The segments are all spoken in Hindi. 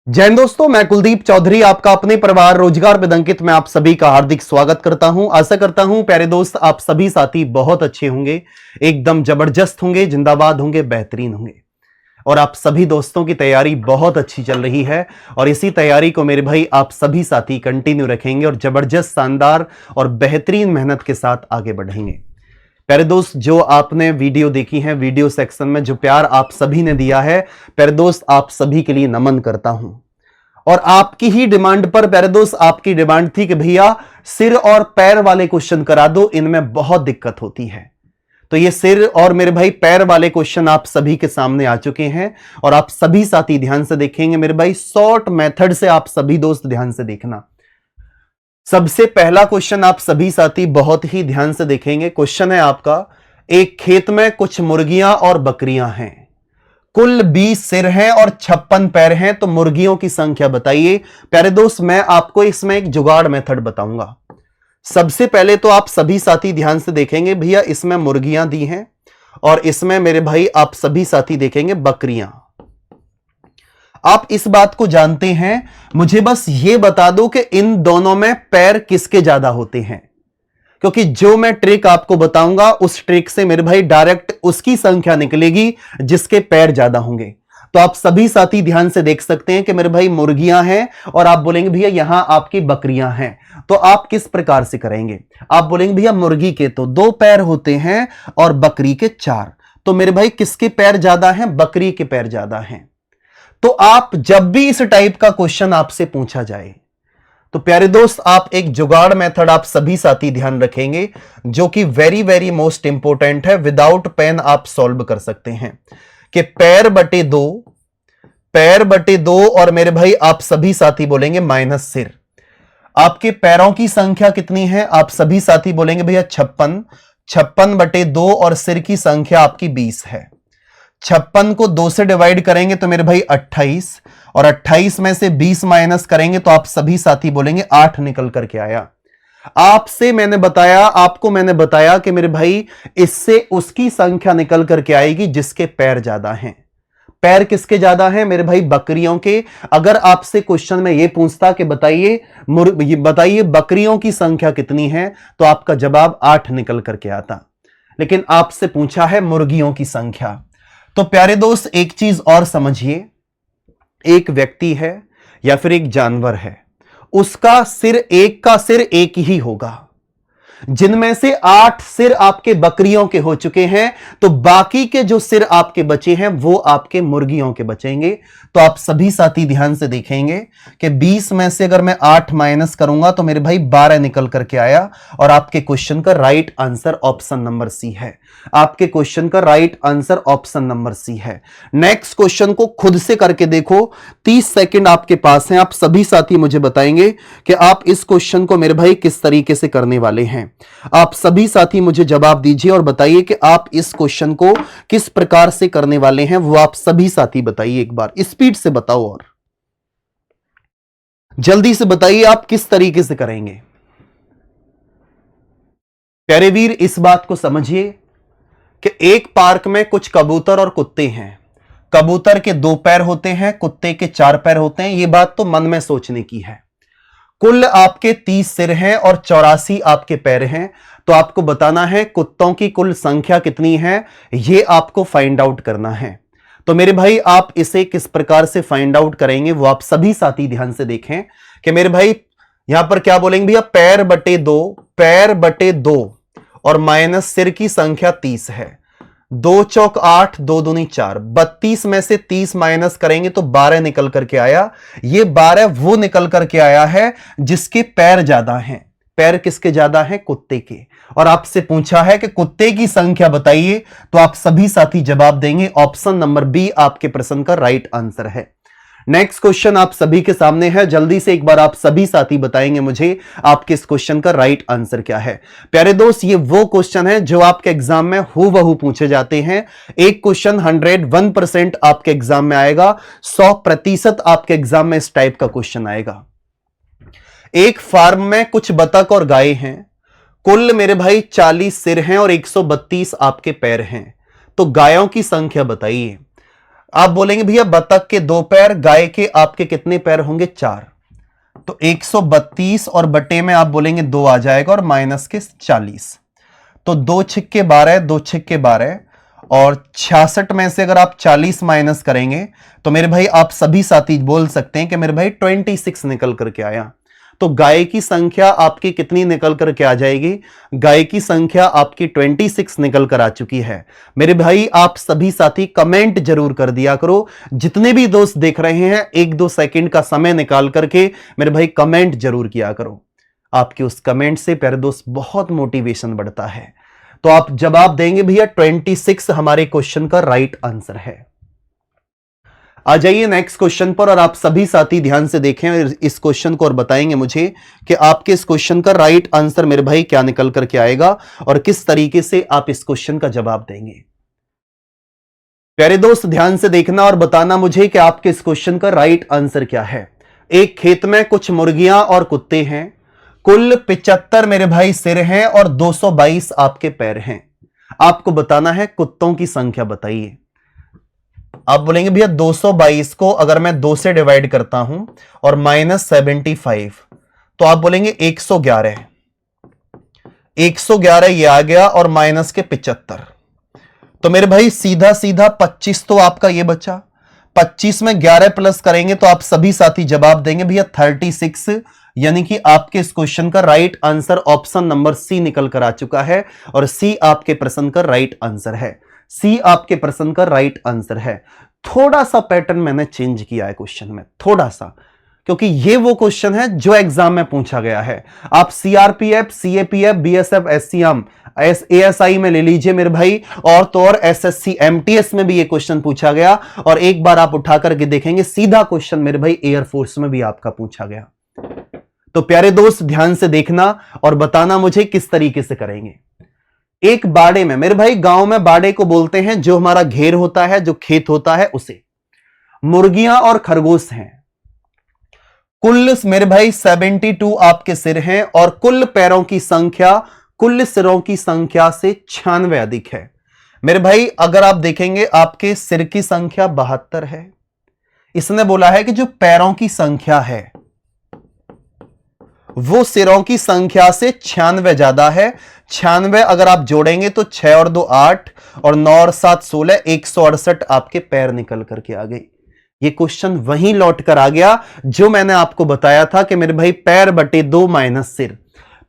जय हिंद दोस्तों, मैं कुलदीप चौधरी आपका अपने परिवार रोजगार में अंकित में आप सभी का हार्दिक स्वागत करता हूं। आशा करता हूं प्यारे दोस्त आप सभी साथी बहुत अच्छे होंगे, एकदम जबरदस्त होंगे, जिंदाबाद होंगे, बेहतरीन होंगे और आप सभी दोस्तों की तैयारी बहुत अच्छी चल रही है और इसी तैयारी को मेरे भाई आप सभी साथी कंटिन्यू रखेंगे और जबरदस्त, शानदार और बेहतरीन मेहनत के साथ आगे बढ़ेंगे। प्यारे दोस्त, जो आपने वीडियो देखी है, वीडियो सेक्शन में जो प्यार आप सभी ने दिया है, प्यारे दोस्त आप सभी के लिए नमन करता हूं। और आपकी ही डिमांड पर प्यारे दोस्त, आपकी डिमांड थी कि भैया सिर और पैर वाले क्वेश्चन करा दो, इनमें बहुत दिक्कत होती है। तो ये सिर और मेरे भाई पैर वाले क्वेश्चन आप सभी के सामने आ चुके हैं और आप सभी साथी ध्यान से देखेंगे मेरे भाई। शॉर्ट मेथड से आप सभी दोस्त ध्यान से देखना। सबसे पहला क्वेश्चन आप सभी साथी बहुत ही ध्यान से देखेंगे। क्वेश्चन है आपका, एक खेत में कुछ मुर्गियां और बकरियां हैं, कुल 20 सिर हैं और 56 पैर हैं, तो मुर्गियों की संख्या बताइए। प्यारे दोस्त, मैं आपको इसमें एक जुगाड़ मेथड बताऊंगा। सबसे पहले तो आप सभी साथी ध्यान से देखेंगे, भैया इसमें मुर्गियां दी हैं और इसमें मेरे भाई आप सभी साथी देखेंगे बकरियां। आप इस बात को जानते हैं, मुझे बस यह बता दो कि इन दोनों में पैर किसके ज्यादा होते हैं, क्योंकि जो मैं ट्रिक आपको बताऊंगा उस ट्रिक से मेरे भाई डायरेक्ट उसकी संख्या निकलेगी जिसके पैर ज्यादा होंगे। तो आप सभी साथी ध्यान से देख सकते हैं कि मेरे भाई मुर्गियां हैं और आप बोलेंगे भैया यहां आपकी बकरियां हैं, तो आप किस प्रकार से करेंगे? आप बोलेंगे भैया मुर्गी के तो 2 पैर होते हैं और बकरी के 4, तो मेरे भाई किसके पैर ज्यादा हैं? बकरी के पैर ज्यादा हैं। तो आप जब भी इस टाइप का क्वेश्चन आपसे पूछा जाए तो प्यारे दोस्त आप एक जुगाड़ मेथड आप सभी साथी ध्यान रखेंगे, जो कि वेरी वेरी मोस्ट इंपॉर्टेंट है। विदाउट पेन आप सॉल्व कर सकते हैं कि पैर बटे दो और मेरे भाई आप सभी साथी बोलेंगे माइनस सिर। आपके पैरों की संख्या कितनी है? आप सभी साथी बोलेंगे भैया 56 बटे 2 और सिर की संख्या आपकी 20 है। 56 को 2 से डिवाइड करेंगे तो मेरे भाई 28 और 28 में से 20 माइनस करेंगे तो आप सभी साथी बोलेंगे 8 निकल करके आया। आपको मैंने बताया कि मेरे भाई इससे उसकी संख्या निकल करके आएगी जिसके पैर ज्यादा हैं। पैर किसके ज्यादा हैं? मेरे भाई बकरियों के। अगर आपसे क्वेश्चन में यह पूछता कि बताइए बकरियों की संख्या कितनी है, तो आपका जवाब 8 निकल करके आता। लेकिन आपसे पूछा है मुर्गियों की संख्या। तो प्यारे दोस्त एक चीज और समझिए, एक व्यक्ति है या फिर एक जानवर है, उसका सिर एक ही होगा। जिनमें से 8 सिर आपके बकरियों के हो चुके हैं, तो बाकी के जो सिर आपके बचे हैं वो आपके मुर्गियों के बचेंगे। तो आप सभी साथी ध्यान से देखेंगे कि 20 में से अगर मैं 8 माइनस करूंगा तो मेरे भाई 12 निकल करके आया और आपके क्वेश्चन का right answer option number C है। आपके क्वेश्चन का right answer option number C है। नेक्स्ट क्वेश्चन को खुद से करके देखो, 30 सेकंड आपके पास हैं। आप सभी साथी मुझे बताएंगे कि आप इस क्वेश्चन को मेरे भाई किस तरीके से करने वाले हैं। आप सभी साथी मुझे जवाब दीजिए और बताइए कि आप इस क्वेश्चन को किस प्रकार से करने वाले हैं, वो आप सभी साथी बताइए। एक बार स्पीड से बताओ और जल्दी से बताइए आप किस तरीके से करेंगे। प्यारे वीर इस बात को समझिए कि एक पार्क में कुछ कबूतर और कुत्ते हैं। कबूतर के 2 पैर होते हैं, कुत्ते के 4 पैर होते हैं। यह बात तो मन में सोचने की है। कुल आपके 30 सिर हैं और 84 आपके पैर हैं। तो आपको बताना है कुत्तों की कुल संख्या कितनी है, यह आपको फाइंड आउट करना है। तो मेरे भाई आप इसे किस प्रकार से फाइंड आउट करेंगे वो आप सभी साथी ध्यान से देखें कि मेरे भाई यहां पर क्या बोलेंगे भैया, पैर बटे 2 और माइनस सिर की संख्या 30 है। 2 चौक 8, 2 दूनी 4, 32 में से 30 माइनस करेंगे तो 12 निकल करके आया। ये 12 वो निकल करके आया है जिसके पैर ज्यादा हैं। पैर किसके ज्यादा हैं? कुत्ते के। और आपसे पूछा है कि कुत्ते की संख्या बताइए, तो आप सभी साथी जवाब देंगे ऑप्शन नंबर बी आपके प्रश्न का राइट आंसर है। नेक्स्ट क्वेश्चन आप सभी के सामने है, जल्दी से एक बार आप सभी साथी बताएंगे मुझे आपके इस क्वेश्चन का राइट आंसर क्या है। प्यारे दोस्त ये वो क्वेश्चन है जो आपके एग्जाम में हूबहू पूछे जाते हैं। एक क्वेश्चन 101% आपके एग्जाम में आएगा, 100% आपके एग्जाम में इस टाइप का क्वेश्चन आएगा। एक फार्म में कुछ बतख और गाय हैं, कुल मेरे भाई 40 सिर हैं और 132 आपके पैर हैं, तो गायों की संख्या बताइए। आप बोलेंगे भैया बतख के 2 पैर, गाय के आपके कितने पैर होंगे? 4। तो 132 और बटे में आप बोलेंगे 2 आ जाएगा और माइनस के 40। तो 2 छिक्के 12, 2 छिक्के 12 और 66 में से अगर आप 40 माइनस करेंगे तो मेरे भाई आप सभी साथी बोल सकते हैं कि मेरे भाई 26 निकल करके आया। तो गाय की संख्या आपकी कितनी निकल करके आ जाएगी? गाय की संख्या आपकी 26 निकल कर आ चुकी है। मेरे भाई आप सभी साथी कमेंट जरूर कर दिया करो। जितने भी दोस्त देख रहे हैं 1-2 सेकंड का समय निकाल करके मेरे भाई कमेंट जरूर किया करो। आपके उस कमेंट से प्यारे दोस्त बहुत मोटिवेशन बढ़ता है। तो आप जवाब देंगे भैया 26 हमारे क्वेश्चन का राइट आंसर है। आ जाइए नेक्स्ट क्वेश्चन पर और आप सभी साथी ध्यान से देखें इस क्वेश्चन को और बताएंगे मुझे कि आपके इस क्वेश्चन का राइट आंसर मेरे भाई क्या निकल करके आएगा और किस तरीके से आप इस क्वेश्चन का जवाब देंगे। प्यारे दोस्त ध्यान से देखना और बताना मुझे कि आपके इस क्वेश्चन का राइट आंसर क्या है। एक खेत में कुछ मुर्गियां और कुत्ते हैं, कुल 75 मेरे भाई सिर हैं और 222 आपके पैर हैं। आपको बताना है कुत्तों की संख्या बताइए। आप बोलेंगे भैया 222 को अगर मैं 2 से डिवाइड करता हूं और -75 तो आप बोलेंगे 111। 111 ये आ गया और माइनस के 75। तो मेरे भाई सीधा सीधा 25 तो आपका ये बचा। 25 में 11 प्लस करेंगे तो आप सभी साथी जवाब देंगे भैया 36। यानी कि आपके इस क्वेश्चन का right answer option number C निकल कर आ चुका है और सी आपके प्रश्न का राइट आंसर है। सी आपके प्रश्न का राइट आंसर है। थोड़ा सा पैटर्न मैंने चेंज किया है क्वेश्चन में, थोड़ा सा, क्योंकि ये वो क्वेश्चन है जो एग्जाम में पूछा गया है। आप CRPF, CAPF, BSF, SCM, ASI में ले लीजिए मेरे भाई, और तो और एसएससी एमटीएस में भी ये क्वेश्चन पूछा गया और एक बार आप उठा करके देखेंगे सीधा क्वेश्चन मेरे भाई एयरफोर्स में भी आपका पूछा गया। तो प्यारे दोस्त ध्यान से देखना और बताना मुझे किस तरीके से करेंगे। एक बाड़े में मेरे भाई, गांव में बाड़े को बोलते हैं जो हमारा घेर होता है, जो खेत होता है उसे। मुर्गियां और खरगोश हैं। कुल मेरे भाई 72 आपके सिर हैं और कुल पैरों की संख्या कुल सिरों की संख्या से 96 अधिक है। मेरे भाई अगर आप देखेंगे आपके सिर की संख्या 72 है। इसने बोला है कि जो पैरों की संख्या है वो सिरों की संख्या से 96 ज्यादा है। 96 अगर आप जोड़ेंगे तो 6 और 2 8 और 9 और 7 16, 168 आपके पैर निकल करके आ गए। ये क्वेश्चन वहीं लौट कर आ गया जो मैंने आपको बताया था कि मेरे भाई पैर बटे 2 माइनस सिर।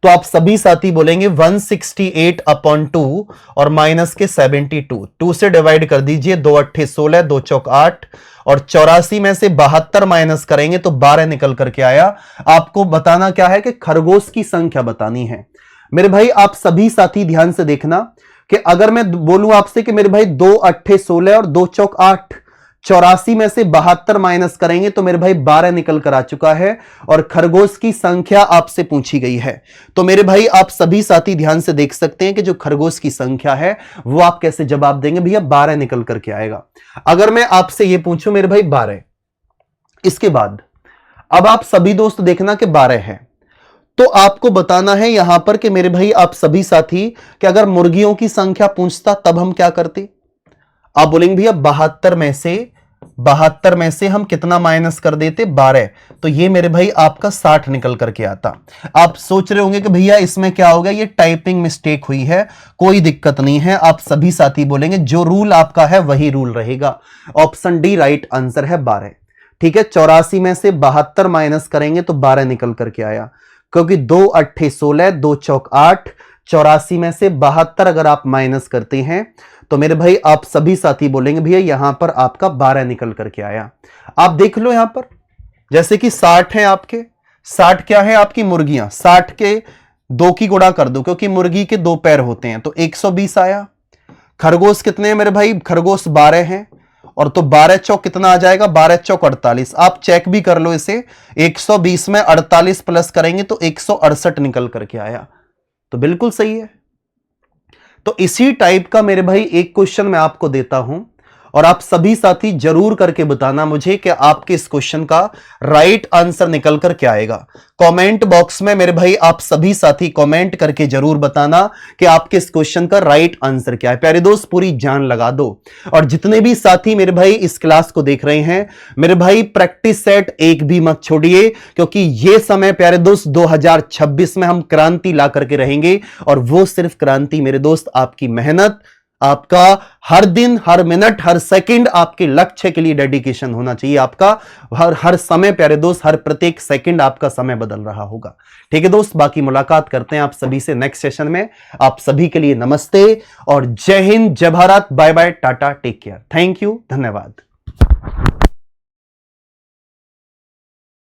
तो आप सभी साथी बोलेंगे 168/2 और माइनस के 72। 2 से डिवाइड कर दीजिए, 2 8 16, 2 चौक 8 और 84 में से 72 माइनस करेंगे तो 12 निकल करके आया। आपको बताना क्या है कि खरगोश की संख्या बतानी है। मेरे भाई आप सभी साथी ध्यान से देखना कि अगर मैं बोलूं आपसे कि मेरे भाई 2 8 16 और 2 चौक 8, 84 में से 72 माइनस करेंगे तो मेरे भाई 12 निकल कर आ चुका है और खरगोश की संख्या आपसे पूछी गई है। तो मेरे भाई आप सभी साथी ध्यान से देख सकते हैं कि जो खरगोश की संख्या है वो आप कैसे जवाब देंगे भैया, 12 निकल करके आएगा। अगर मैं आपसे ये पूछूं मेरे भाई 12, इसके बाद अब आप सभी दोस्त देखना कि 12 है तो आपको बताना है यहां पर कि मेरे भाई आप सभी साथी कि अगर मुर्गियों की संख्या पूछता तब हम क्या करते। आप बोलेंगे भैया 72 में से हम कितना माइनस कर देते, 12। तो ये मेरे भाई आपका 60 निकल करके आता। आप सोच रहे होंगे कि भैया इसमें क्या होगा, ये टाइपिंग मिस्टेक हुई है। कोई दिक्कत नहीं है, आप सभी साथी बोलेंगे जो रूल आपका है वही रूल रहेगा। ऑप्शन डी राइट आंसर है 12। ठीक है, 84 में से 72 माइनस करेंगे तो 12 निकल करके आया, क्योंकि 2 8 16, 2 चौक 8, 84 में से 72 अगर आप माइनस करते हैं तो मेरे भाई आप सभी साथी बोलेंगे भैया यहां पर आपका 12 निकल करके आया। आप देख लो यहां पर जैसे कि 60 है आपके, 60 क्या है आपकी मुर्गियां, 60 के 2 की गुणा कर दो क्योंकि मुर्गी के 2 पैर होते हैं तो 120 आया। खरगोश कितने हैं मेरे भाई, खरगोश 12 हैं और तो 12 चौक कितना आ जाएगा, 12 चौक 48। आप चेक भी कर लो इसे, 120 में 48 प्लस करेंगे तो 168 निकल करके आया। तो बिल्कुल सही है। तो इसी टाइप का मेरे भाई एक क्वेश्चन मैं आपको देता हूं और आप सभी साथी जरूर करके बताना मुझे कि आपके इस क्वेश्चन का राइट आंसर निकल कर क्या आएगा। कमेंट बॉक्स में मेरे भाई आप सभी साथी कमेंट करके जरूर बताना कि आपके इस क्वेश्चन का राइट आंसर क्या है। प्यारे दोस्त पूरी जान लगा दो। और जितने भी साथी मेरे भाई इस क्लास को देख रहे हैं मेरे भाई प्रैक्टिस सेट एक भी मत छोड़िए, क्योंकि यह समय प्यारे दोस्त 2026 में हम क्रांति ला करके रहेंगे। और वो सिर्फ क्रांति मेरे दोस्त आपकी मेहनत, आपका हर दिन हर मिनट हर सेकंड आपके लक्ष्य के लिए डेडिकेशन होना चाहिए। आपका हर समय प्यारे दोस्त हर प्रत्येक सेकंड आपका समय बदल रहा होगा। ठीक है दोस्त, बाकी मुलाकात करते हैं आप सभी से नेक्स्ट सेशन में। आप सभी के लिए नमस्ते और जय हिंद, जय Bharat, bye bye, tata, take care, thank you, धन्यवाद।